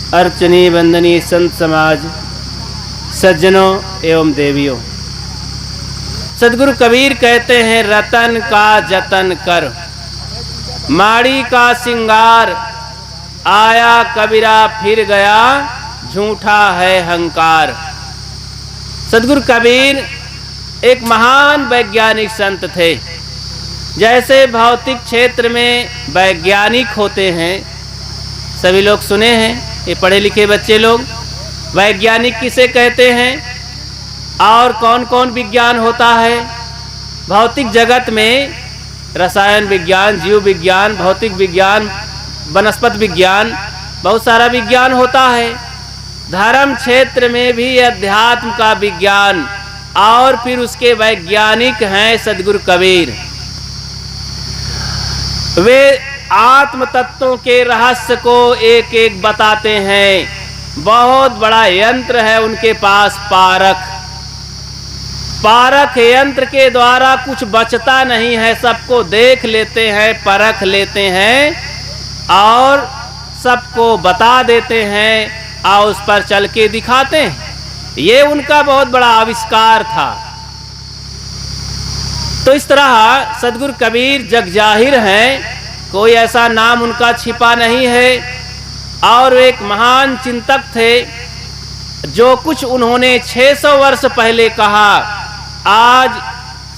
अर्चनीय वंदनीय संत समाज, सज्जनों एवं देवियों, सदगुरु कबीर कहते हैं रतन का जतन कर, माड़ी का सिंगार, आया कबीरा फिर गया, झूठा है हंकार। सदगुरु कबीर एक महान वैज्ञानिक संत थे। जैसे भौतिक क्षेत्र में वैज्ञानिक होते हैं, सभी लोग सुने हैं, ये पढ़े लिखे बच्चे लोग, वैज्ञानिक किसे कहते हैं और कौन कौन विज्ञान होता है। भौतिक जगत में रसायन विज्ञान, जीव विज्ञान, भौतिक विज्ञान, वनस्पति विज्ञान, बहुत सारा विज्ञान होता है। धर्म क्षेत्र में भी अध्यात्म का विज्ञान और फिर उसके वैज्ञानिक हैं सदगुरु कबीर। वे आत्म तत्वों के रहस्य को एक एक बताते हैं। बहुत बड़ा यंत्र है उनके पास, पारख यंत्र के द्वारा कुछ बचता नहीं है, सबको देख लेते हैं, परख लेते हैं और सबको बता देते हैं और उस पर चल के दिखाते हैं। ये उनका बहुत बड़ा आविष्कार था। तो इस तरह सदगुरु कबीर जगजाहिर हैं, कोई ऐसा नाम उनका छिपा नहीं है। और एक महान चिंतक थे, जो कुछ उन्होंने 600 वर्ष पहले कहा, आज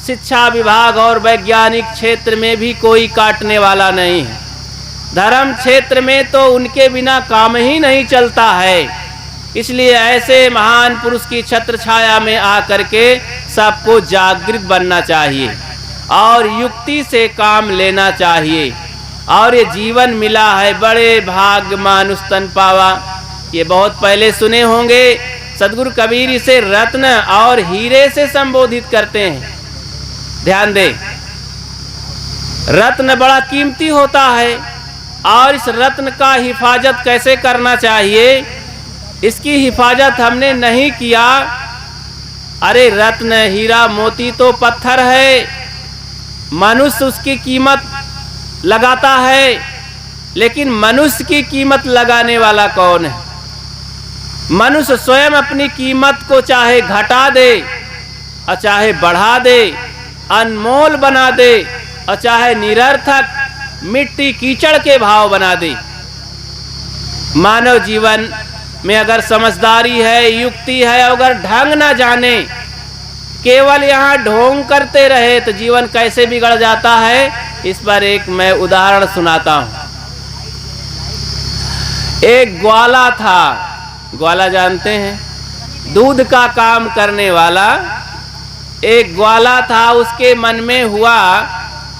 शिक्षा विभाग और वैज्ञानिक क्षेत्र में भी कोई काटने वाला नहीं है। धर्म क्षेत्र में तो उनके बिना काम ही नहीं चलता है। इसलिए ऐसे महान पुरुष की छत्र छाया में आकर के सबको जागृत बनना चाहिए और युक्ति से काम लेना चाहिए। और ये जीवन मिला है, बड़े भाग्य मानुष तन पावा, ये बहुत पहले सुने होंगे। सदगुरु कबीर इसे रत्न और हीरे से संबोधित करते हैं। ध्यान दे, रत्न बड़ा कीमती होता है और इस रत्न का हिफाजत कैसे करना चाहिए, इसकी हिफाजत हमने नहीं किया। अरे रत्न हीरा मोती तो पत्थर है, मनुष्य उसकी कीमत लगाता है, लेकिन मनुष्य की कीमत लगाने वाला कौन है? मनुष्य स्वयं अपनी कीमत को चाहे घटा दे और चाहे बढ़ा दे, अनमोल बना दे और चाहे निरर्थक मिट्टी कीचड़ के भाव बना दे। मानव जीवन में अगर समझदारी है, युक्ति है, अगर ढंग ना जाने, केवल यहाँ ढोंग करते रहे तो जीवन कैसे बिगड़ जाता है। इस पर एक मैं उदाहरण सुनाता हूँ। एक ग्वाला था, ग्वाला जानते हैं, दूध का काम करने वाला एक ग्वाला था। उसके मन में हुआ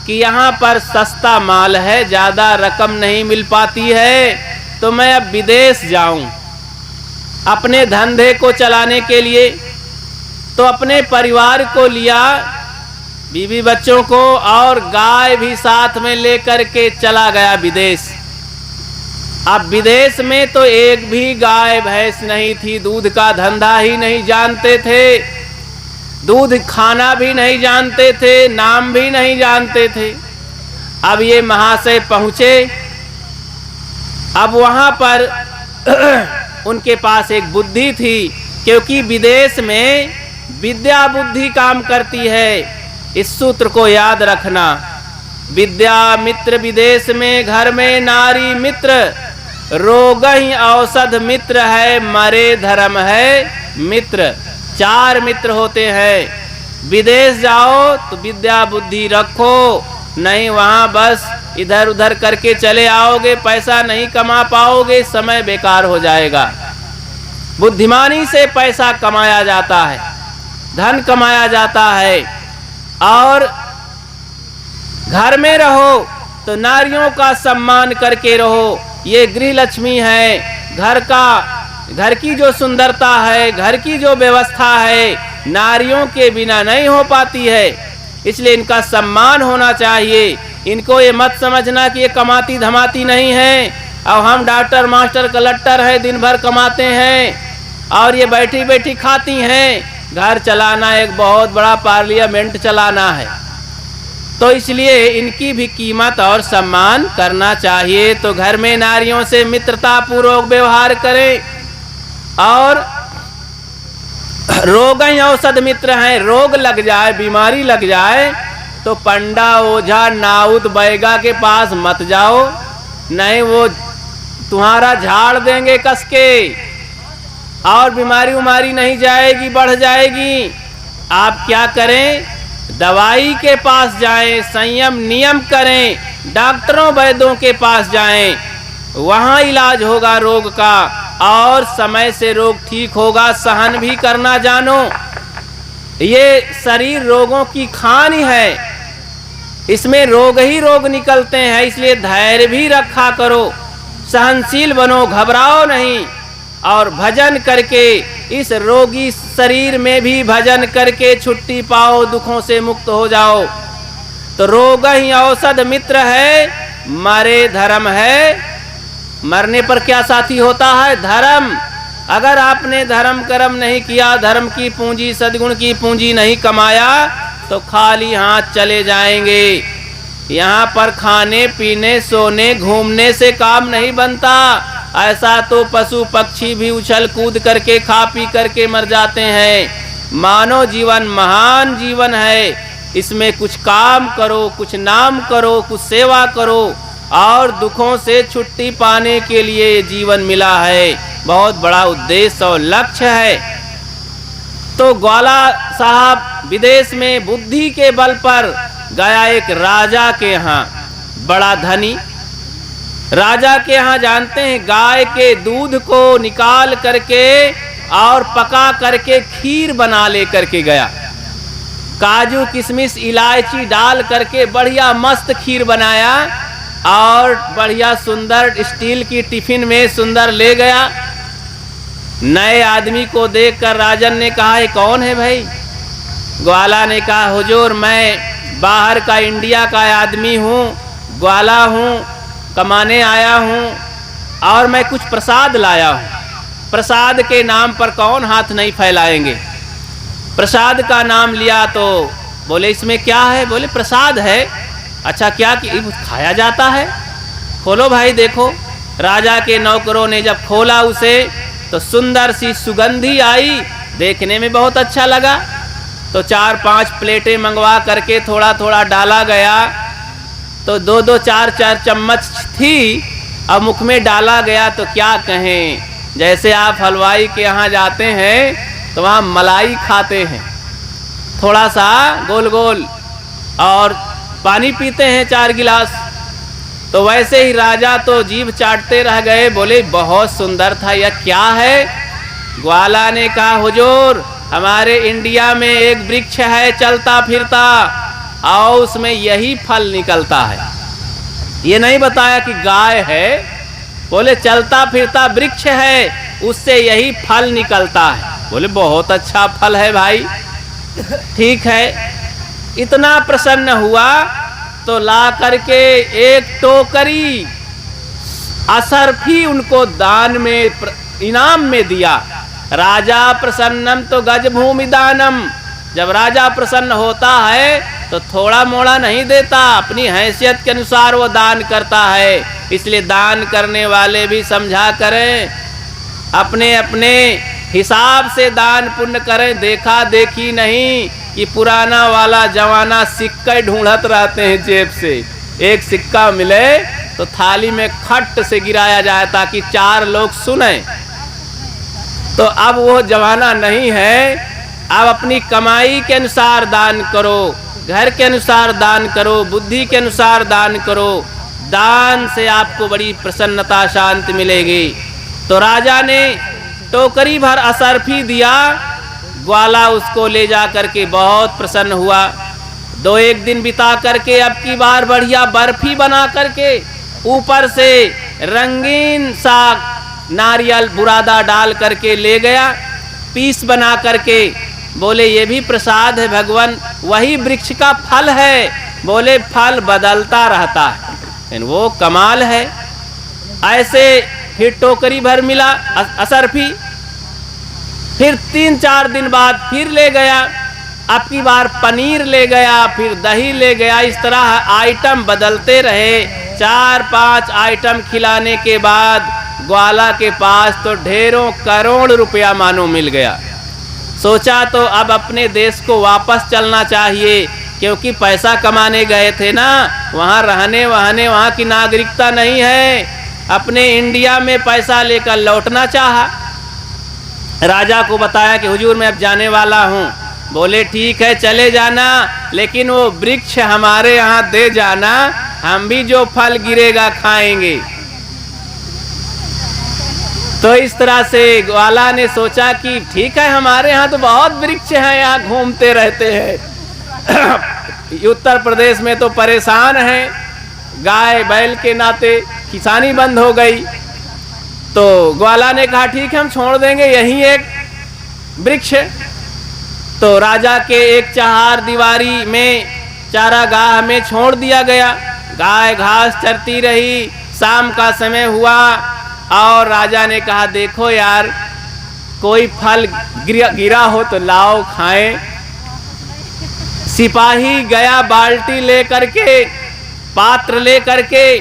कि यहाँ पर सस्ता माल है, ज़्यादा रकम नहीं मिल पाती है, तो मैं अब विदेश जाऊं अपने धंधे को चलाने के लिए। तो अपने परिवार को लिया, बीवी बच्चों को और गाय भी साथ में लेकर के चला गया विदेश। अब विदेश में तो एक भी गाय भैंस नहीं थी, दूध का धंधा ही नहीं जानते थे, दूध खाना भी नहीं जानते थे, नाम भी नहीं जानते थे। अब ये महाशय पहुँचे। अब वहाँ पर उनके पास एक बुद्धि थी, क्योंकि विदेश में विद्या बुद्धि काम करती है। इस सूत्र को याद रखना, विद्या मित्र विदेश में, घर में नारी मित्र, रोग ही औषध मित्र है, मरे धर्म है मित्र। 4 मित्र होते हैं। विदेश जाओ तो विद्या बुद्धि रखो, नहीं वहाँ बस इधर उधर करके चले आओगे, पैसा नहीं कमा पाओगे, समय बेकार हो जाएगा। बुद्धिमानी से पैसा कमाया जाता है, धन कमाया जाता है। और घर में रहो तो नारियों का सम्मान करके रहो, ये गृह लक्ष्मी है। घर की जो सुंदरता है, घर की जो व्यवस्था है, नारियों के बिना नहीं हो पाती है। इसलिए इनका सम्मान होना चाहिए। इनको ये मत समझना कि ये कमाती धमाती नहीं है और हम डॉक्टर मास्टर कलेक्टर है, दिन भर कमाते हैं और ये बैठी बैठी खाती हैं। घर चलाना एक बहुत बड़ा पार्लियामेंट चलाना है। तो इसलिए इनकी भी कीमत और सम्मान करना चाहिए। तो घर में नारियों से मित्रता पूर्वक व्यवहार करें। और रोग ही औषध मित्र हैं, रोग लग जाए, बीमारी लग जाए तो पंडा ओझा नाउद बैगा के पास मत जाओ, नहीं वो तुम्हारा झाड़ देंगे कस के और बीमारी उमारी नहीं जाएगी, बढ़ जाएगी। आप क्या करें, दवाई के पास जाएं, संयम नियम करें, डॉक्टरों वैद्यों के पास जाएं, वहाँ इलाज होगा रोग का और समय से रोग ठीक होगा। सहन भी करना जानो, ये शरीर रोगों की खान है, इसमें रोग ही रोग निकलते हैं, इसलिए धैर्य भी रखा करो, सहनशील बनो, घबराओ नहीं। और भजन करके इस रोगी शरीर में भी भजन करके छुट्टी पाओ, दुखों से मुक्त हो जाओ। तो रोग ही औषध मित्र है, मरे धर्म है। मरने पर क्या साथी होता है, धर्म। अगर आपने धर्म कर्म नहीं किया, धर्म की पूंजी सद्गुण की पूंजी नहीं कमाया तो खाली हाथ चले जाएंगे। यहाँ पर खाने पीने सोने घूमने से काम नहीं बनता। ऐसा तो पशु पक्षी भी उछल कूद करके खा पी करके मर जाते हैं। मानव जीवन महान जीवन है, इसमें कुछ काम करो, कुछ नाम करो, कुछ सेवा करो और दुखों से छुट्टी पाने के लिए जीवन मिला है। बहुत बड़ा उद्देश्य और लक्ष्य है। तो ग्वाला साहब विदेश में बुद्धि के बल पर गया एक राजा के यहाँ, बड़ा धनी राजा के यहाँ। जानते हैं गाय के दूध को निकाल करके और पका करके खीर बना ले करके गया, काजू किशमिश इलायची डाल करके बढ़िया मस्त खीर बनाया और बढ़िया सुंदर स्टील की टिफिन में सुंदर ले गया। नए आदमी को देखकर राजन ने कहा, ये कौन है भाई? ग्वाला ने कहा, हुजूर मैं बाहर का इंडिया का आदमी हूँ, ग्वाला हूँ, कमाने आया हूँ और मैं कुछ प्रसाद लाया हूँ। प्रसाद के नाम पर कौन हाथ नहीं फैलाएंगे। प्रसाद का नाम लिया तो बोले इसमें क्या है? बोले प्रसाद है। अच्छा क्या कि खाया जाता है? खोलो भाई देखो। राजा के नौकरों ने जब खोला उसे तो सुंदर सी सुगंधी आई, देखने में बहुत अच्छा लगा। तो 4-5 प्लेटें मंगवा करके थोड़ा थोड़ा डाला गया। तो 2-2 4-4 चम्मच थी अब मुख में डाला गया। तो क्या कहें, जैसे आप हलवाई के यहाँ जाते हैं तो वहाँ मलाई खाते हैं, थोड़ा सा गोल गोल, और पानी पीते हैं 4 गिलास। तो वैसे ही राजा तो जीभ चाटते रह गए। बोले बहुत सुंदर था, यह क्या है? ग्वाला ने कहा, हुजूर हमारे इंडिया में एक वृक्ष है चलता फिरता और उसमें यही फल निकलता है। ये नहीं बताया कि गाय है, बोले चलता फिरता वृक्ष है उससे यही फल निकलता है। बोले बहुत अच्छा फल है भाई, ठीक है। इतना प्रसन्न हुआ तो ला करके एक टोकरी असरफी उनको दान में इनाम में दिया। राजा प्रसन्नम तो गज भूमि दानम। जब राजा प्रसन्न होता है तो थोड़ा मोड़ा नहीं देता, अपनी हैसियत के अनुसार वो दान करता है। इसलिए दान करने वाले भी समझा करें, अपने अपने हिसाब से दान पुण्य करें। देखा देखी नहीं कि पुराना वाला जमाना सिक्का ढूंढत रहते हैं जेब से, एक सिक्का मिले तो थाली में खट से गिराया जाए ताकि 4 लोग सुने। तो अब वो जमाना नहीं है। अब अपनी कमाई के अनुसार दान करो, घर के अनुसार दान करो, बुद्धि के अनुसार दान करो। दान से आपको बड़ी प्रसन्नता शांति मिलेगी। तो राजा ने टोकरी भर असरफी दिया, ग्वाला उसको ले जा करके बहुत प्रसन्न हुआ। 2-1 दिन बिता करके अब की बार बढ़िया बर्फी बना करके ऊपर से रंगीन सा नारियल बुरादा डाल करके ले गया, पीस बना करके। बोले ये भी प्रसाद है भगवान, वही वृक्ष का फल है। बोले फल बदलता रहता है, वो कमाल है। ऐसे फिर टोकरी भर मिला असरफी। फिर 3-4 दिन बाद फिर ले गया अब की बार पनीर ले गया, फिर दही ले गया। इस तरह आइटम बदलते रहे। 4-5 आइटम खिलाने के बाद ग्वाला के पास तो ढेरों करोड़ रुपया मानो मिल गया। सोचा तो अब अपने देश को वापस चलना चाहिए, क्योंकि पैसा कमाने गए थे ना, वहाँ रहने वहाँ की नागरिकता नहीं है। अपने इंडिया में पैसा लेकर लौटना चाहा। राजा को बताया कि हुजूर मैं अब जाने वाला हूँ। बोले ठीक है चले जाना, लेकिन वो वृक्ष हमारे यहाँ दे जाना, हम भी जो फल गिरेगा खाएंगे। तो इस तरह से ग्वाला ने सोचा कि ठीक है, हमारे यहाँ तो बहुत वृक्ष हैं, यहाँ घूमते रहते हैं। उत्तर प्रदेश में तो परेशान हैं, गाय बैल के नाते किसानी बंद हो गई। तो ग्वाला ने कहा ठीक है हम छोड़ देंगे, यही एक वृक्ष। तो राजा के एक चहार दीवारी में चारागाह में छोड़ दिया गया। गाय घास चरती रही। शाम का समय हुआ और राजा ने कहा देखो यार, कोई फल गिरा हो तो लाओ खाएं। सिपाही गया बाल्टी लेकर के, पात्र लेकर के,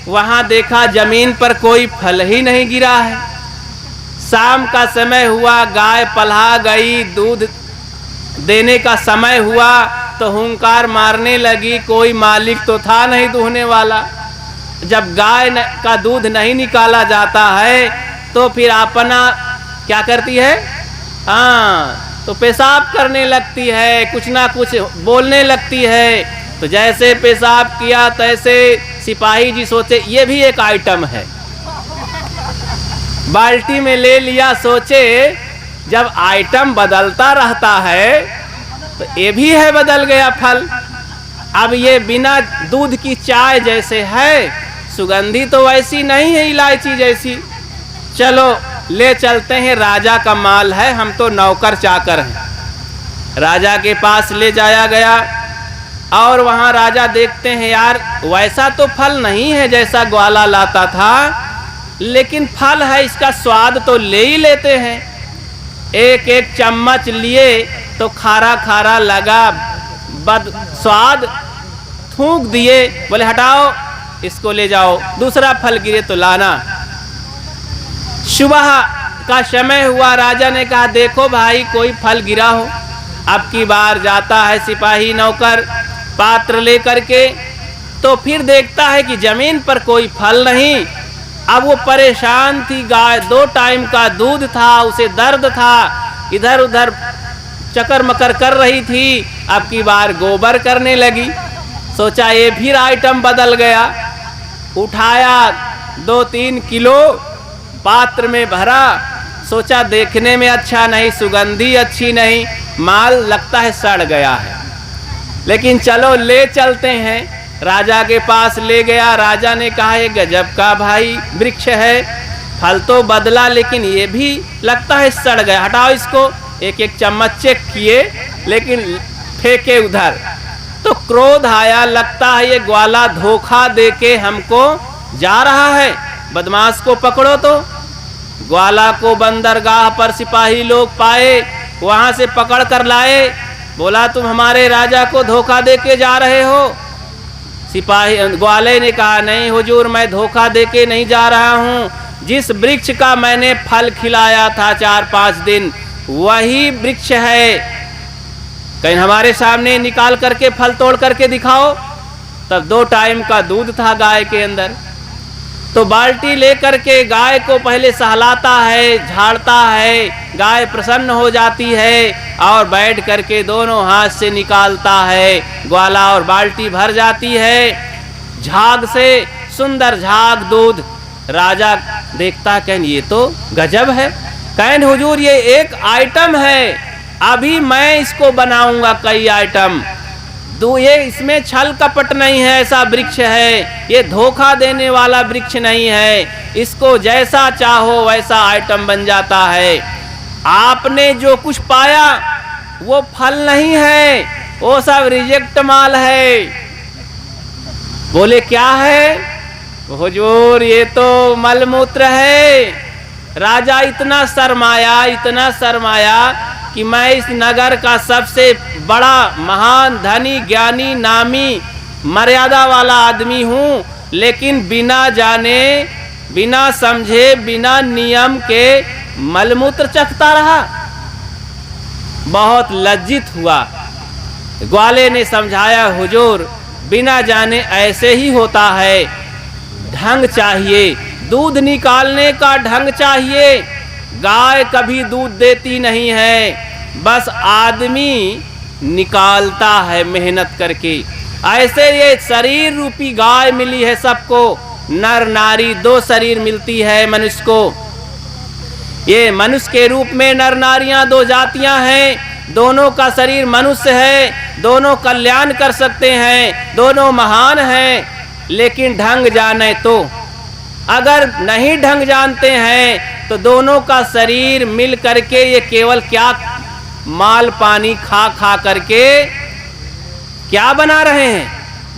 वहां देखा जमीन पर कोई फल ही नहीं गिरा है। शाम का समय हुआ, गाय पल्हा गई, दूध देने का समय हुआ तो हुंकार मारने लगी। कोई मालिक तो था नहीं दूहने वाला। जब गाय का दूध नहीं निकाला जाता है तो फिर अपना क्या करती है, हाँ, तो पेशाब करने लगती है, कुछ ना कुछ बोलने लगती है। तो जैसे पेशाब किया तैसे सिपाही जी सोचे ये भी एक आइटम है। बाल्टी में ले लिया, सोचे जब आइटम बदलता रहता है तो ये भी है, बदल गया फल। अब ये बिना दूध की चाय जैसे है, सुगंधी तो वैसी नहीं है इलायची जैसी। चलो ले चलते हैं, राजा का माल है, हम तो नौकर चाकर हैं। राजा के पास ले जाया गया और वहाँ राजा देखते हैं यार वैसा तो फल नहीं है जैसा ग्वाला लाता था, लेकिन फल है, इसका स्वाद तो ले ही लेते हैं। एक एक चम्मच लिए तो खारा खारा लगा, बद स्वाद, थूक दिए। बोले हटाओ इसको ले जाओ, दूसरा फल गिरे तो लाना। सुबह का समय हुआ, राजा ने कहा देखो भाई कोई फल गिरा हो। अब की बार जाता है सिपाही नौकर पात्र लेकर के, तो फिर देखता है कि जमीन पर कोई फल नहीं। अब वो परेशान थी, गाय 2 टाइम का दूध था, उसे दर्द था, इधर उधर चक्कर मकर कर रही थी। अब की बार गोबर करने लगी। सोचा ये फिर आइटम बदल गया। उठाया 2-3 किलो पात्र में भरा। सोचा देखने में अच्छा नहीं, सुगंधी अच्छी नहीं, माल लगता है सड़ गया है, लेकिन चलो ले चलते हैं। राजा के पास ले गया। राजा ने कहा ये गजब का भाई वृक्ष है, फल तो बदला लेकिन ये भी लगता है सड़ गया, हटाओ इसको। एक एक चम्मच चेक किए लेकिन फेंके उधर। तो क्रोध आया, लगता है ये ग्वाला धोखा देके हमको जा रहा है, बदमाश को पकड़ो। तो ग्वाला को बंदरगाह पर सिपाही लोग पाए, वहां से पकड़ कर लाए। बोला तुम हमारे राजा को धोखा देके जा रहे हो। सिपाही ग्वाले ने कहा नहीं हुजूर, मैं धोखा देके नहीं जा रहा हूँ, जिस वृक्ष का मैंने फल खिलाया था 4-5 दिन वही वृक्ष है, कहीं हमारे सामने निकाल करके फल तोड़ करके दिखाओ। तब 2 टाइम का दूध था गाय के अंदर। तो बाल्टी लेकर के गाय को पहले सहलाता है, झाड़ता है, गाय प्रसन्न हो जाती है और बैठ करके दोनों हाथ से निकालता है ग्वाला और बाल्टी भर जाती है। झाग से सुंदर झाग दूध। राजा देखता, कहन ये तो गजब है। कहन हुजूर ये एक आइटम है, अभी मैं इसको बनाऊंगा कई आइटम। ये इसमें छल कपट नहीं है, ऐसा वृक्ष है, ये धोखा देने वाला वृक्ष नहीं है, इसको जैसा चाहो वैसा आइटम बन जाता है। आपने जो कुछ पाया वो फल नहीं है, वो सब रिजेक्ट माल है। बोले क्या है? हुजूर ये तो मलमूत्र है। राजा इतना शर्माया, इतना शर्माया कि मैं इस नगर का सबसे बड़ा महान धनी ज्ञानी नामी मर्यादा वाला आदमी हूँ, लेकिन बिना जाने बिना समझे बिना नियम के मलमूत्र चखता रहा। बहुत लज्जित हुआ। ग्वाले ने समझाया, हुजूर बिना जाने ऐसे ही होता है, ढंग चाहिए, दूध निकालने का ढंग चाहिए। गाय कभी दूध देती नहीं है, बस आदमी निकालता है मेहनत करके। ऐसे ये शरीर रूपी गाय मिली है सबको, नर नारी दो शरीर मिलती है मनुष्य को। ये मनुष्य के रूप में नर नारियां दो जातियां हैं, दोनों का शरीर मनुष्य है, दोनों कल्याण कर सकते हैं, दोनों महान हैं, लेकिन ढंग जाने तो। अगर नहीं ढंग जानते हैं तो दोनों का शरीर मिल करके ये केवल क्या माल पानी खा खा करके क्या बना रहे हैं?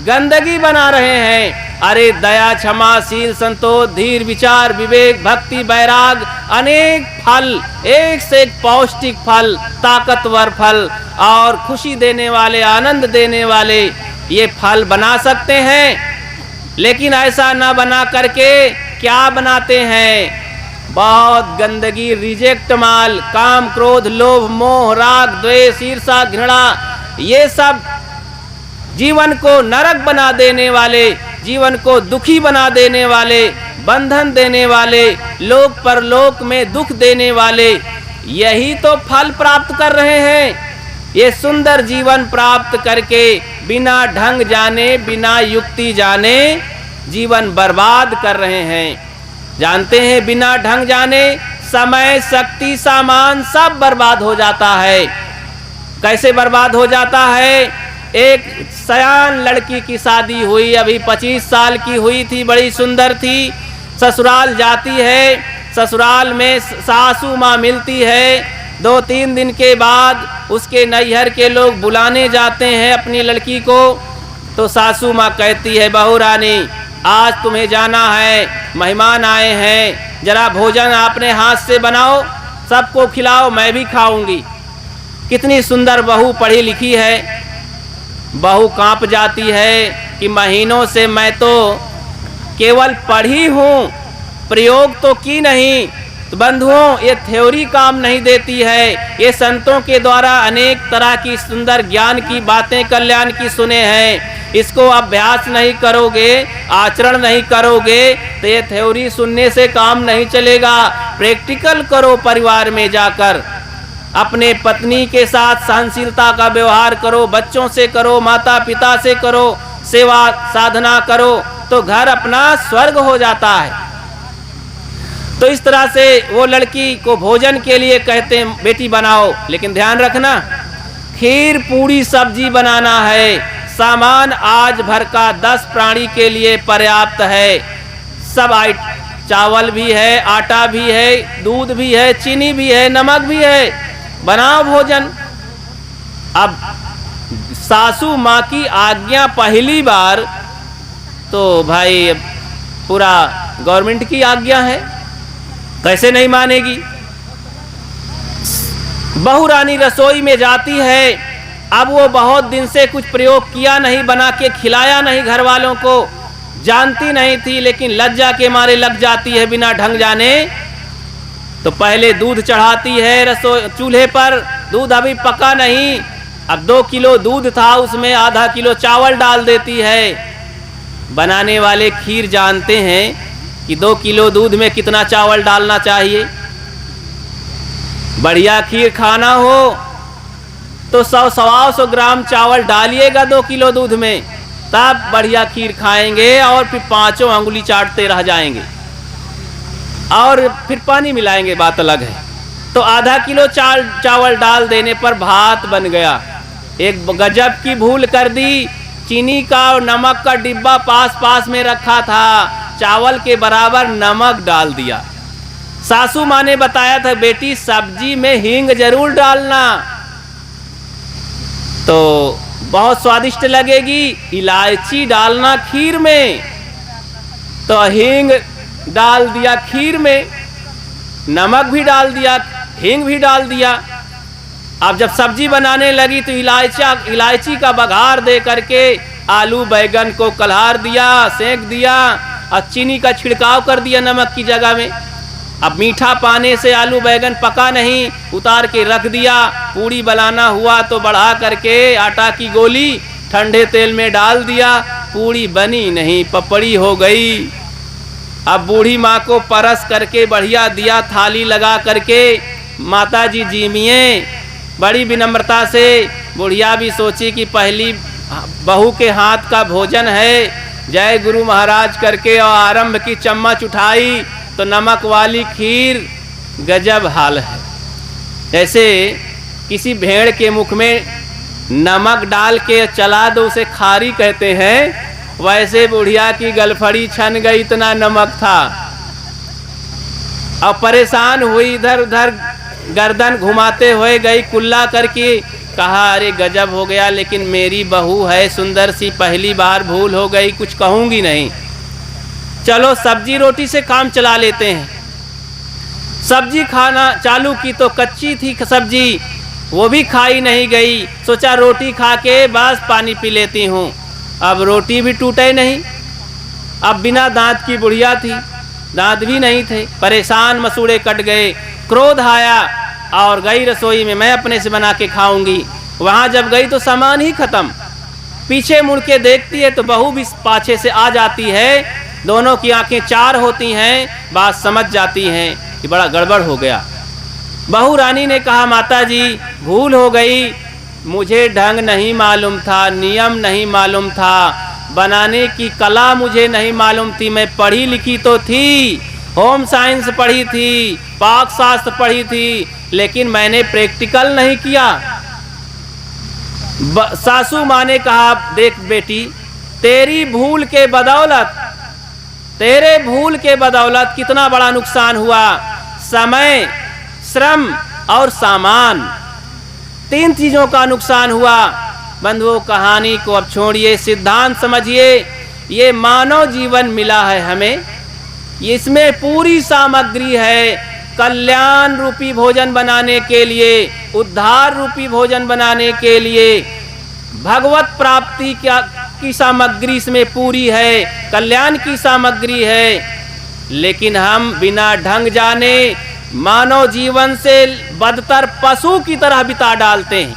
गंदगी बना रहे हैं। अरे दया क्षमा शील संतोष धीर विचार विवेक भक्ति वैराग अनेक फल, एक से एक पौष्टिक फल, ताकतवर फल और खुशी देने वाले आनंद देने वाले ये फल बना सकते हैं। लेकिन ऐसा ना बना करके क्या बनाते हैं? बहुत गंदगी, रिजेक्ट माल, काम क्रोध लोभ मोह राग द्वेष ईर्षा घृणा, ये सब जीवन को नरक बना देने वाले, जीवन को दुखी बना देने वाले, बंधन देने वाले, लोक परलोक में दुख देने वाले, यही तो फल प्राप्त कर रहे हैं। ये सुंदर जीवन प्राप्त करके बिना ढंग जाने बिना युक्ति जाने जीवन बर्बाद कर रहे हैं। जानते हैं बिना ढंग जाने समय शक्ति सामान सब बर्बाद हो जाता है। कैसे बर्बाद हो जाता है? एक सयान लड़की की शादी हुई, अभी 25 साल की हुई थी, बड़ी सुंदर थी, ससुराल जाती है, ससुराल में सासू माँ मिलती है। 2-3 दिन के बाद उसके नैहर के लोग बुलाने जाते हैं अपनी लड़की को, तो सासू माँ कहती है, बहू रानी आज तुम्हें जाना है, मेहमान आए हैं, जरा भोजन आपने हाथ से बनाओ, सबको खिलाओ, मैं भी खाऊंगी। कितनी सुंदर बहू, पढ़ी लिखी है। बहू कांप जाती है कि महीनों से मैं तो केवल पढ़ी हूँ, प्रयोग तो की नहीं। तो बंधुओं, ये थ्योरी काम नहीं देती है। ये संतों के द्वारा अनेक तरह की सुंदर ज्ञान की बातें कल्याण की सुने हैं, इसको अभ्यास नहीं करोगे, आचरण नहीं करोगे तो ये थ्योरी सुनने से काम नहीं चलेगा। प्रैक्टिकल करो, परिवार में जाकर अपने पत्नी के साथ सहनशीलता का व्यवहार करो, बच्चों से करो, माता पिता से करो, सेवा साधना करो, तो घर अपना स्वर्ग हो जाता है। तो इस तरह से वो लड़की को भोजन के लिए कहते हैं, बेटी बनाओ, लेकिन ध्यान रखना खीर पूरी सब्जी बनाना है। सामान आज भर का 10 प्राणी के लिए पर्याप्त है। सब चावल भी है, आटा भी है, दूध भी है, चीनी भी है, नमक भी है, बनाओ भोजन। अब सासू माँ की आज्ञा पहली बार, तो भाई पूरा गवर्नमेंट की आज्ञा है, कैसे नहीं मानेगी। बहू रानी रसोई में जाती है। अब वो बहुत दिन से कुछ प्रयोग किया नहीं, बना के खिलाया नहीं घर वालों को, जानती नहीं थी, लेकिन लज्जा के मारे लग जाती है बिना ढंग जाने। तो पहले दूध चढ़ाती है रसोई चूल्हे पर, दूध अभी पका नहीं, अब 2 किलो दूध था, उसमें आधा किलो चावल डाल देती है। बनाने वाले खीर जानते हैं कि 2 किलो दूध में कितना चावल डालना चाहिए। बढ़िया खीर खाना हो तो 100-125 ग्राम चावल डालिएगा 2 किलो दूध में, तब बढ़िया खीर खाएंगे और फिर 5 अंगुली चाटते रह जाएंगे और फिर पानी मिलाएंगे, बात अलग है। तो आधा किलो चावल डाल देने पर भात बन गया। एक गजब की भूल कर दी, चीनी का और नमक का डिब्बा पास में रखा था, चावल के बराबर नमक डाल दिया। सासू माँ ने बताया था, बेटी सब्जी में हींग जरूर डालना, तो बहुत स्वादिष्ट लगेगी, इलायची डालना खीर में। तो हींग डाल दिया खीर में, नमक भी डाल दिया, हींग भी डाल दिया। अब जब सब्जी बनाने लगी तो इलायची का बघार दे करके आलू बैगन को कल्हार दिया, सेंक दिया और चीनी का छिड़काव कर दिया नमक की जगह में। अब मीठा पाने से आलू बैगन पका नहीं, उतार के रख दिया। पूड़ी बनाना हुआ तो बढ़ा करके आटा की गोली ठंडे तेल में डाल दिया, पूड़ी बनी नहीं, पपड़ी हो गई। अब बूढ़ी माँ को परस करके बढ़िया दिया थाली लगा करके, माता जी जीमिए। बड़ी विनम्रता से बुढ़िया भी सोची कि पहली बहू के हाथ का भोजन है। जय गुरु महाराज करके और आरंभ की, चम्मच उठाई तो नमक वाली खीर, गजब हाल है। जैसे किसी भेड़ के मुख में नमक डाल के चला दो उसे खारी कहते हैं, वैसे बुढ़िया की गलफड़ी छन गई, इतना नमक था। अब परेशान हुई, इधर उधर गर्दन घुमाते हुए गई कुल्ला करके, कहा अरे गजब हो गया, लेकिन मेरी बहू है सुंदर सी, पहली बार भूल हो गई, कुछ कहूंगी नहीं। चलो सब्जी रोटी से काम चला लेते हैं। सब्जी खाना चालू की तो कच्ची थी सब्जी, वो भी खाई नहीं गई। सोचा रोटी खा के बस पानी पी लेती हूँ। अब रोटी भी टूटे नहीं। अब बिना दांत की बुढ़िया थी, दांत भी नहीं थे, परेशान मसूड़े कट गए। क्रोध आया और गई रसोई में, मैं अपने से बना के खाऊंगी। वहाँ जब गई तो सामान ही खत्म। पीछे मुड़ के देखती है तो बहू भी पाछे से आ जाती है। दोनों की आंखें चार होती हैं, बात समझ जाती हैं कि बड़ा गड़बड़ हो गया। बहू रानी ने कहा माता जी भूल हो गई, मुझे ढंग नहीं मालूम था, नियम नहीं मालूम था, बनाने की कला मुझे नहीं मालूम थी। मैं पढ़ी लिखी तो थी, होम साइंस पढ़ी थी, पाक शास्त्र पढ़ी थी, लेकिन मैंने प्रैक्टिकल नहीं किया। सासू माँ ने कहा देख बेटी, तेरी भूल के बदौलत, तेरे भूल के बदौलत कितना बड़ा नुकसान हुआ। समय, श्रम और सामान, तीन चीजों का नुकसान हुआ। बंधुओं कहानी को अब छोड़िए, सिद्धांत समझिए। ये मानव जीवन मिला है हमें, इसमें पूरी सामग्री है कल्याण रूपी भोजन बनाने के लिए, उद्धार रूपी भोजन बनाने के लिए। भगवत प्राप्ति की सामग्री इसमें पूरी है, कल्याण की सामग्री है। लेकिन हम बिना ढंग जाने मानव जीवन से बदतर पशु की तरह बिता डालते हैं।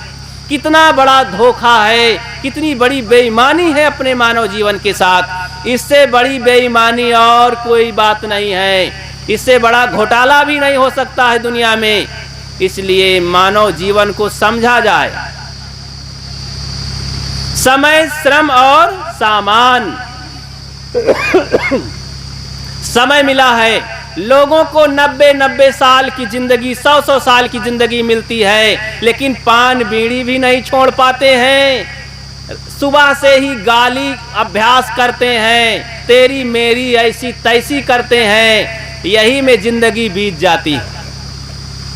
कितना बड़ा धोखा है, कितनी बड़ी बेईमानी है अपने मानव जीवन के साथ। इससे बड़ी बेईमानी और कोई बात नहीं है, इससे बड़ा घोटाला भी नहीं हो सकता है दुनिया में। इसलिए मानव जीवन को समझा जाए। समय, श्रम और सामान। समय मिला है, लोगों को 90-90 साल की जिंदगी, 100-100 साल की जिंदगी मिलती है, लेकिन पान बीड़ी भी नहीं छोड़ पाते हैं। सुबह से ही गाली अभ्यास करते हैं, तेरी मेरी ऐसी तैसी करते हैं, यही में जिंदगी बीत जाती,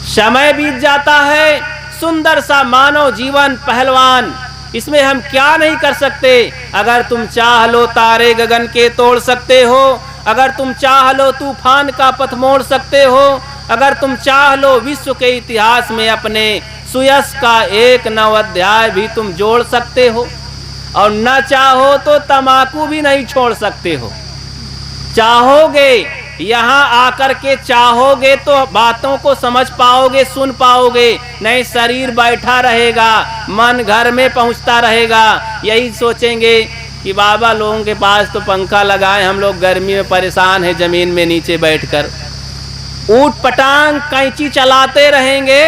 समय बीत जाता है। सुंदर सा मानव जीवन पहलवान, इसमें हम क्या नहीं कर सकते। अगर तुम चाह लो तारे गगन के तोड़ सकते हो, अगर तुम चाह लो तूफान का पथ मोड़ सकते हो, अगर तुम चाह लो विश्व के इतिहास में अपने सुयश का एक नव अध्याय भी तुम जोड़ सकते हो, और न चाहो तो तम्बाकू भी नहीं छोड़ सकते हो। चाहोगे, यहाँ आकर के चाहोगे तो बातों को समझ पाओगे, सुन पाओगे, नहीं शरीर बैठा रहेगा, मन घर में पहुँचता रहेगा। यही सोचेंगे कि बाबा लोगों के पास तो पंखा लगाए, हम लोग गर्मी में परेशान हैं जमीन में नीचे बैठकर। ऊट पटांग कैंची चलाते रहेंगे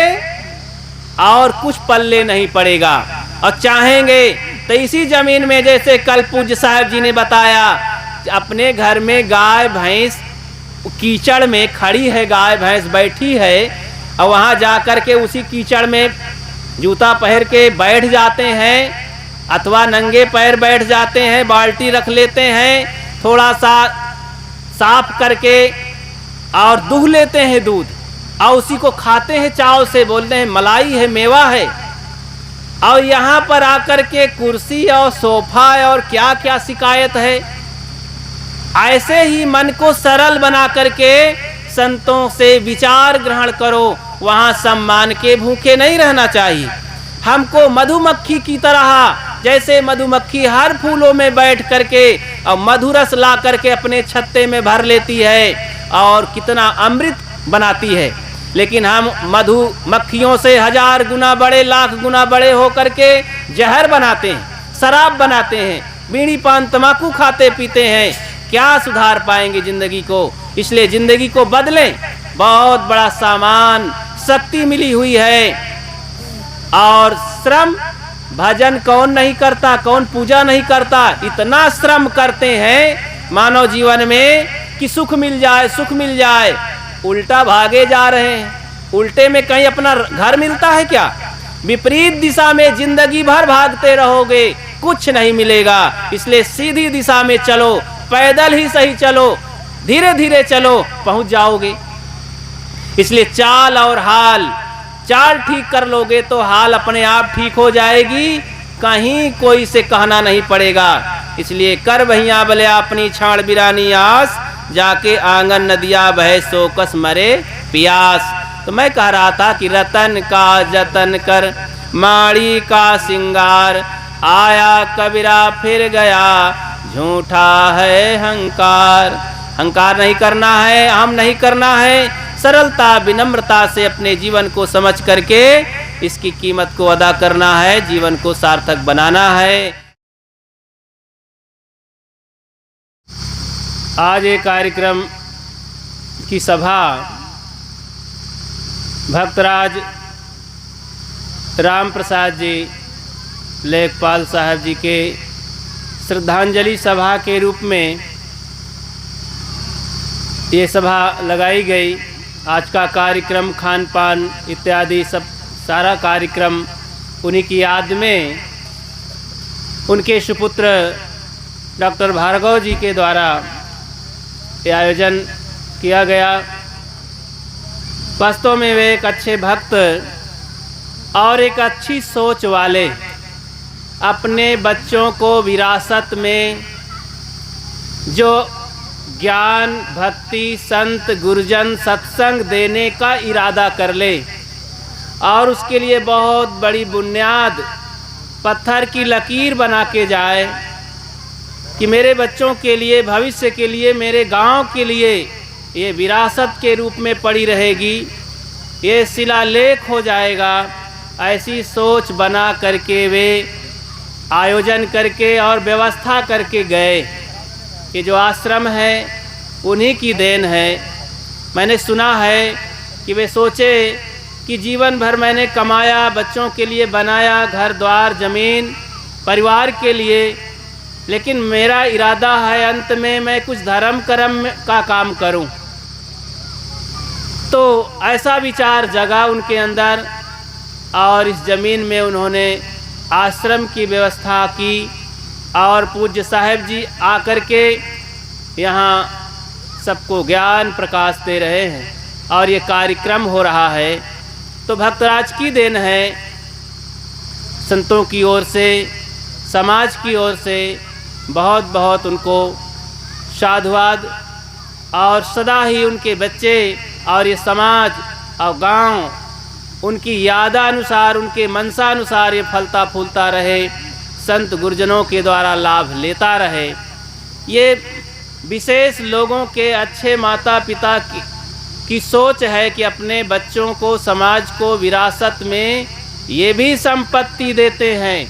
और कुछ पल्ले नहीं पड़ेगा। और चाहेंगे तो इसी जमीन में, जैसे कल पूज्य साहब जी ने बताया, अपने घर में गाय भैंस कीचड़ में खड़ी है, गाय भैंस बैठी है, और वहाँ जाकर के उसी कीचड़ में जूता पहन के बैठ जाते हैं, अथवा नंगे पैर बैठ जाते हैं, बाल्टी रख लेते हैं, थोड़ा सा साफ करके और दूह लेते हैं दूध, और उसी को खाते हैं चाव से, बोलते हैं मलाई है, मेवा है। और यहाँ पर आकर के कुर्सी और सोफा और क्या क्या शिकायत है। ऐसे ही मन को सरल बना करके संतों से विचार ग्रहण करो, वहाँ सम्मान के भूखे नहीं रहना चाहिए। हमको मधुमक्खी की तरह, जैसे मधुमक्खी हर फूलों में बैठ करके और मधुरस ला करके अपने छत्ते में भर लेती है और कितना अमृत बनाती है, लेकिन हम मधुमक्खियों से 1000 गुना बड़े, लाख गुना बड़े होकर के जहर बनाते हैं, शराब बनाते हैं, बीड़ी पान तंबाकू खाते पीते हैं। क्या सुधार पाएंगे जिंदगी को? इसलिए जिंदगी को बदलें। बहुत बड़ा सामान, शक्ति मिली हुई है। और श्रम, भजन कौन नहीं करता, कौन पूजा नहीं करता। इतना श्रम करते हैं मानव जीवन में कि सुख मिल जाए, सुख मिल जाए, उल्टा भागे जा रहे हैं। उल्टे में कहीं अपना घर मिलता है क्या? विपरीत दिशा में जिंदगी भर भागते रहोगे, कुछ नहीं मिलेगा। इसलिए सीधी दिशा में चलो, पैदल ही सही चलो, धीरे धीरे चलो, पहुंच जाओगे। इसलिए चाल और हाल, चाल ठीक कर लोगे तो हाल अपने आप ठीक हो जाएगी, कहीं कोई से कहना नहीं पड़ेगा। इसलिए कर भैया बले अपनी छाड़ बिरानी आस, जाके आंगन नदिया बहे सोकस मरे प्यास। तो मैं कह रहा था कि रतन का जतन कर, माड़ी का सिंगार, आया कबीरा फिर गया, झूठा है हंकार। हंकार नहीं करना है, हम नहीं करना है। सरलता विनम्रता से अपने जीवन को समझ करके इसकी कीमत को अदा करना है, जीवन को सार्थक बनाना है। आज एक कार्यक्रम की सभा भक्तराज राम प्रसाद जी लेखपाल साहब जी के श्रद्धांजलि सभा के रूप में ये सभा लगाई गई। आज का कार्यक्रम खान पान इत्यादि सब सारा कार्यक्रम उन्हीं की याद में उनके सुपुत्र डॉक्टर भार्गव जी के द्वारा ये आयोजन किया गया। वास्तव में वे एक अच्छे भक्त और एक अच्छी सोच वाले, अपने बच्चों को विरासत में जो ज्ञान, भक्ति, संत, गुरुजन, सत्संग देने का इरादा कर ले और उसके लिए बहुत बड़ी बुनियाद, पत्थर की लकीर बना के जाए कि मेरे बच्चों के लिए, भविष्य के लिए, मेरे गांव के लिए ये विरासत के रूप में पड़ी रहेगी, ये शिलालेख हो जाएगा। ऐसी सोच बना करके वे आयोजन करके और व्यवस्था करके गए। ये जो आश्रम है उन्हीं की देन है। मैंने सुना है कि वे सोचे कि जीवन भर मैंने कमाया, बच्चों के लिए बनाया, घर द्वार ज़मीन परिवार के लिए, लेकिन मेरा इरादा है अंत में मैं कुछ धर्म कर्म का काम करूं। तो ऐसा विचार जगा उनके अंदर और इस ज़मीन में उन्होंने आश्रम की व्यवस्था की और पूज्य साहब जी आकर के यहाँ सबको ज्ञान प्रकाश दे रहे हैं और ये कार्यक्रम हो रहा है। तो भक्तराज की देन है, संतों की ओर से, समाज की ओर से बहुत बहुत उनको साधुवाद। और सदा ही उनके बच्चे और ये समाज और गांव उनकी यादानुसार, उनके मनसानुसार ये फलता फूलता रहे, संत गुरुजनों के द्वारा लाभ लेता रहे। ये विशेष लोगों के अच्छे माता पिता की सोच है कि अपने बच्चों को, समाज को विरासत में ये भी संपत्ति देते हैं।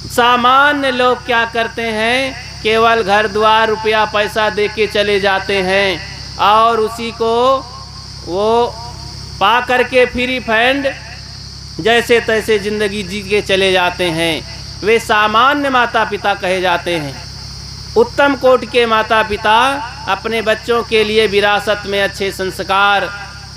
सामान्य लोग क्या करते हैं, केवल घर द्वार रुपया पैसा दे के चले जाते हैं और उसी को वो पा करके फ्री फंड जैसे तैसे ज़िंदगी जी के चले जाते हैं। वे सामान्य माता पिता कहे जाते हैं। उत्तम कोटि के माता पिता अपने बच्चों के लिए विरासत में अच्छे संस्कार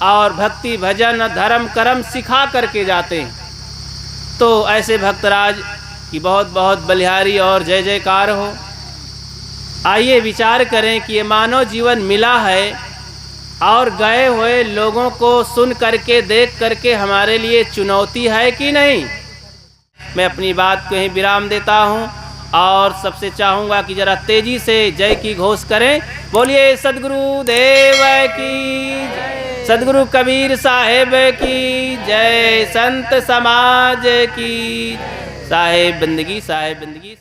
और भक्ति, भजन, धर्म, कर्म सिखा करके जाते हैं। तो ऐसे भक्तराज की बहुत बहुत बलिहारी और जय जयकार हो। आइए विचार करें कि ये मानव जीवन मिला है और गए हुए लोगों को सुन करके, देख करके हमारे लिए चुनौती है कि नहीं। मैं अपनी बात को ही विराम देता हूँ और सबसे चाहूँगा कि ज़रा तेज़ी से जय की घोष करें। बोलिए सद्गुरु देव की जय। सदगुरु कबीर साहेब की जय, संत समाज की। साहेब बंदगी, साहेब बंदगी।